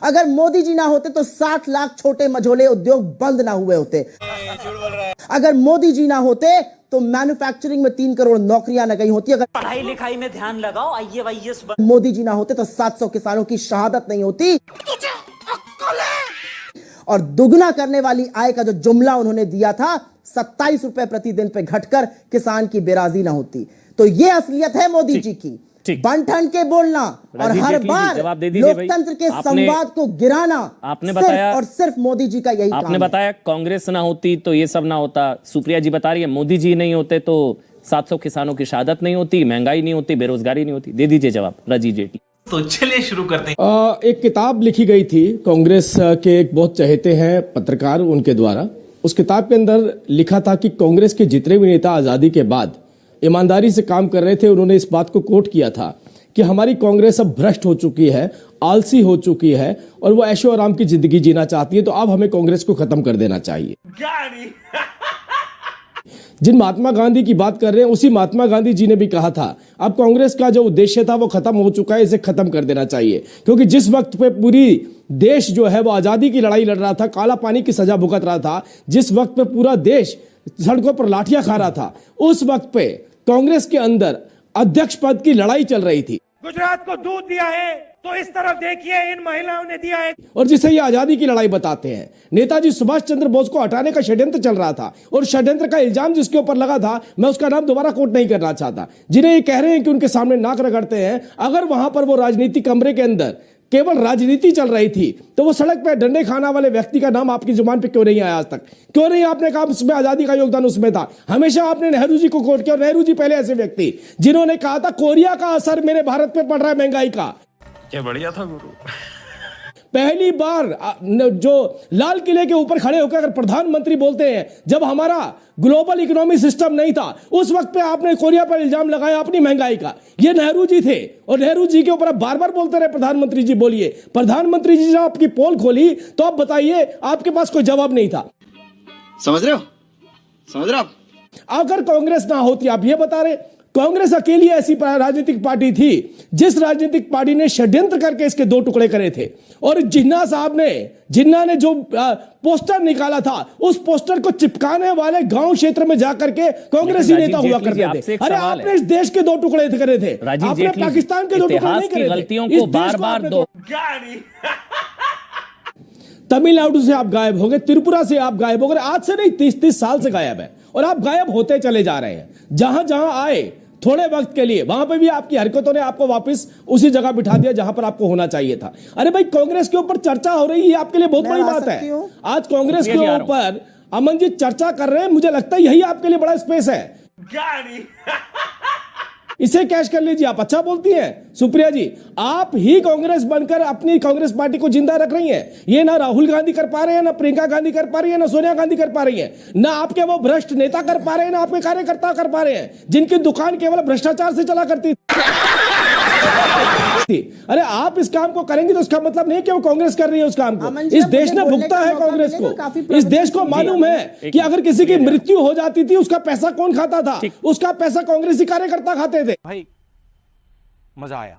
अगर मोदी जी ना होते तो 60 लाख छोटे मझोले उद्योग बंद ना हुए होते। अगर मोदी जी ना होते तो मैन्युफैक्चरिंग में 3 करोड़ नौकरियां न गई होती। अगर पढ़ाई लिखाई में ध्यान लगाओ, आईएएस मोदी जी ना होते तो 700 किसानों की शहादत नहीं होती। और दुगना करने वाली आय का जो जुमला उन्होंने दिया था 27 रुपए प्रतिदिन पे घटकर किसान की बेराजी ना होती। तो ये असलियत है मोदी जी की, बन-ठन के बोलना और हर बार लोकतंत्र के संवाद को गिराना। आपने बताया और सिर्फ मोदी जी का यही काम है। आपने बताया कांग्रेस ना होती तो ये सब ना होता। सुप्रिया जी बता रही है मोदी जी नहीं होते तो 700 किसानों की शहादत नहीं होती, महंगाई नहीं होती, बेरोजगारी नहीं होती। दे दीजिए जवाब राजीव जेटली। तो चलिए शुरू करते हैं। एक किताब लिखी गई थी कांग्रेस के एक बहुत चहेते हैं पत्रकार उनके द्वारा। उस किताब के अंदर लिखा था कि कांग्रेस के जितने भी नेता आजादी के बाद ईमानदारी से काम कर रहे थे, उन्होंने इस बात को कोट किया था कि हमारी कांग्रेस अब भ्रष्ट हो चुकी है, आलसी हो चुकी है और वो ऐशो आराम की जिंदगी जीना चाहती है, तो अब हमें कांग्रेस को खत्म कर देना चाहिए। जिन महात्मा गांधी की बात कर रहे हैं उसी महात्मा गांधी जी ने भी कहा था अब कांग्रेस का जो उद्देश्य था वो खत्म हो चुका है, इसे खत्म कर देना चाहिए। क्योंकि जिस वक्त पे पूरी देश जो है वो आजादी की लड़ाई लड़ रहा था, काला पानी की सजा भुगत रहा था, जिस वक्त पे पूरा देश सड़कों पर लाठियां खा रहा था, उस वक्त पे कांग्रेस के अंदर अध्यक्ष पद की लड़ाई चल रही थी। गुजरात को दूध दिया है तो इस तरफ देखिए इन महिलाओं ने दिया है। और जिसे ये आजादी की लड़ाई बताते हैं, नेताजी सुभाष चंद्र बोस को हटाने का षड्यंत्र चल रहा था और षड्यंत्र का इल्जाम जिसके ऊपर लगा था, मैं उसका नाम दोबारा कोट नहीं करना चाहता, जिन्हें ये कह रहे हैं कि उनके सामने नाक रगड़ते हैं, अगर वहां पर वो राजनीति कमरे के अंदर केवल राजनीति चल रही थी तो वो सड़क पे डंडे खाना वाले व्यक्ति का नाम आपकी जुबान पे क्यों नहीं आया आज तक? क्यों नहीं आपने कहा उसमें आजादी का योगदान उसमें था? हमेशा आपने नेहरू जी को कोट किया। नेहरू जी पहले ऐसे व्यक्ति जिन्होंने कहा था कोरिया का असर मेरे भारत पे पड़ रहा है महंगाई का। क्या बढ़िया था गुरु। पहली बार जो लाल किले के ऊपर खड़े होकर अगर प्रधानमंत्री बोलते हैं जब हमारा ग्लोबल इकोनॉमी सिस्टम नहीं था उस वक्त पे आपने कोरिया पर इल्जाम लगाया अपनी महंगाई का, ये नेहरू जी थे। और नेहरू जी के ऊपर आप बार बार बोलते रहे प्रधानमंत्री जी बोलिए। प्रधानमंत्री जी जब आपकी पोल खोली तो आप बताइए आपके पास कोई जवाब नहीं था। समझ रहे हो? समझ रहे हो आप? अगर कांग्रेस ना होती, आप ये बता रहे कांग्रेस अकेली ऐसी राजनीतिक पार्टी थी जिस राजनीतिक पार्टी ने षड्यंत्र करके इसके 2 टुकड़े करे थे। और जिन्ना ने जो पोस्टर निकाला था उस पोस्टर को चिपकाने वाले गांव क्षेत्र में जाकर के कांग्रेसी नेता हुआ करते थे। अरे आपने इस देश के 2 टुकड़े करे थे, आपने पाकिस्तान के 2 टुकड़े नहीं करे थे। गलतियों को बार-बार दो। तमिलनाडु से आप गायब हो गए, त्रिपुरा से आप गायब हो गए, आज से नहीं 30 साल से गायब है और आप गायब होते चले जा रहे हैं। जहां जहां आए थोड़े वक्त के लिए वहां पे भी आपकी हरकतों ने आपको वापस उसी जगह बिठा दिया जहां पर आपको होना चाहिए था। अरे भाई कांग्रेस के ऊपर चर्चा हो रही है, आपके लिए बहुत बड़ी बात है। आज कांग्रेस के ऊपर अमन जी चर्चा कर रहे हैं, मुझे लगता है यही आपके लिए बड़ा स्पेस है। इसे कैश कर लीजिए। आप अच्छा बोलती हैं सुप्रिया जी, आप ही कांग्रेस बनकर अपनी कांग्रेस पार्टी को जिंदा रख रही हैं। ये ना राहुल गांधी कर पा रहे हैं, ना प्रियंका गांधी कर पा रही है, ना सोनिया गांधी कर पा रही है, ना आपके वो भ्रष्ट नेता कर पा रहे हैं, ना आपके कार्यकर्ता कर पा रहे हैं जिनकी दुकान केवल भ्रष्टाचार से चला करती थी। अरे आप इस काम को करेंगे तो उसका मतलब नहीं कि वो कांग्रेस कर रही है उस काम को। इस देश ने भुगता है कांग्रेस को। इस देश को मालूम है कि अगर किसी की मृत्यु हो जाती थी उसका पैसा कौन खाता था? उसका पैसा कांग्रेसी कार्यकर्ता खाते थे। भाई मजा आया।